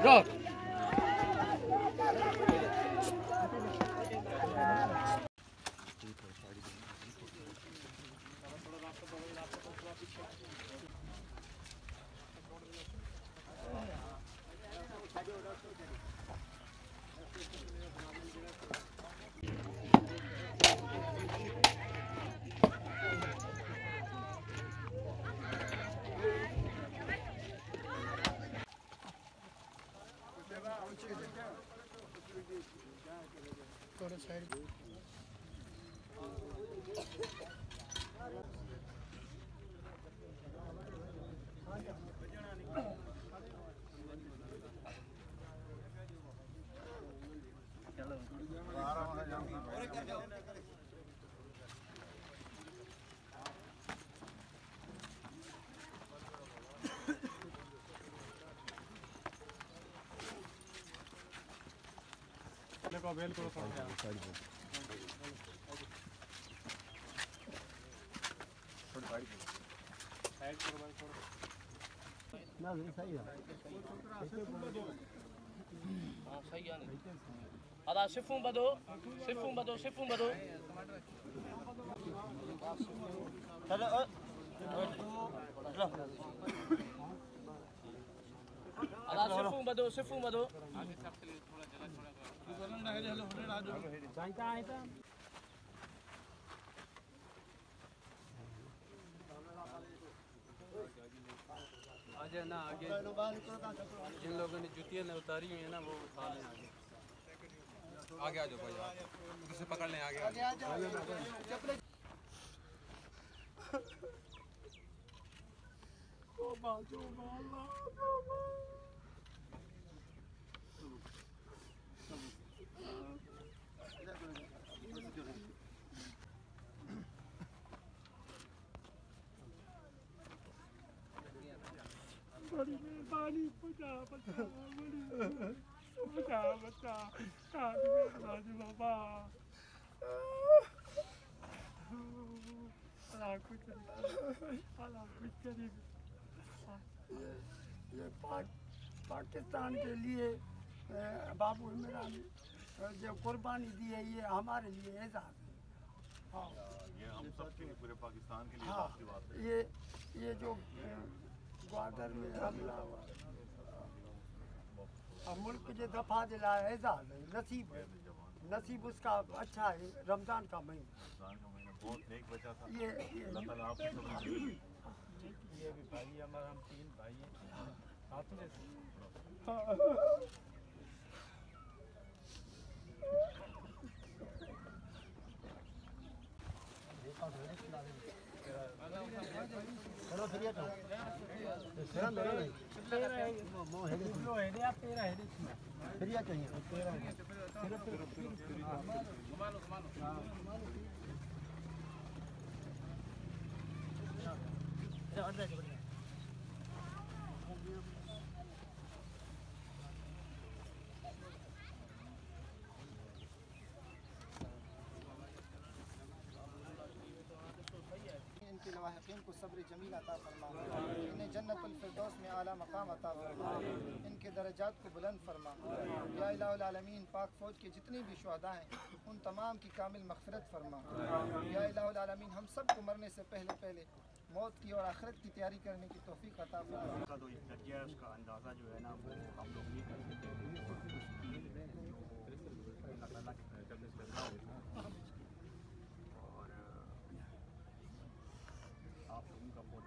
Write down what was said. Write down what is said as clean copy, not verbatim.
Rock. थोड़ा side को bell करो साइड पे थोड़ी साइड करो भाई थोड़ा ना सही है हां सही है आधा सिफूं बदो चलो आधा सिफूं बदो आगे ना आगे जिन लोगों ने जुतियाँ न उतारी हुई है ना वो उठा लें आगे आ जाओ भाई किसे पकड़ लें आगे आ जाओ पानी बचा बाबा ये पाकिस्तान के लिए बाबू इमरान जो कुर्बानी दी है ये हमारे लिए एजाज़ है। हाँ ये हम सबके लिए पूरे पाकिस्तान के लिए हाँ, की बात है। ये जो ग्वादर में हमला हुआ मुल्क जो दफा दिला एजाज़ है नसीब उसका अच्छा है। रमज़ान का महीना बहुत नेक बचा था। ये भी भाई हमारा हम 3 भाई हैं साथ में चलो फिर तो तेरा मेरा नहीं तेरा है वो है लो है आप तेरा है फिर या चाहिए तेरा है फिर घुमा लो इनके लवाहिकीन को सब्र जमील अता फरमा, इन्हें जन्नतुल फिरदौस में आला मकाम अता फरमा, इनके दर्जात को बुलंद फरमा। या इलाहुल आलमीन पाक फौज के जितने भी शुहदा हैं उन तमाम की कामिल मग़फ़िरत फरमा। या इलाहुल आलमीन हम सब को मरने से पहले मौत की और आखिरत की तैयारी करने की तौफीक अता फरमा। उसका जो नतीजा है उसका अंदाज़ा जो है ना वो हम लोग ये कर सकते हैं और आप लोगों का बहुत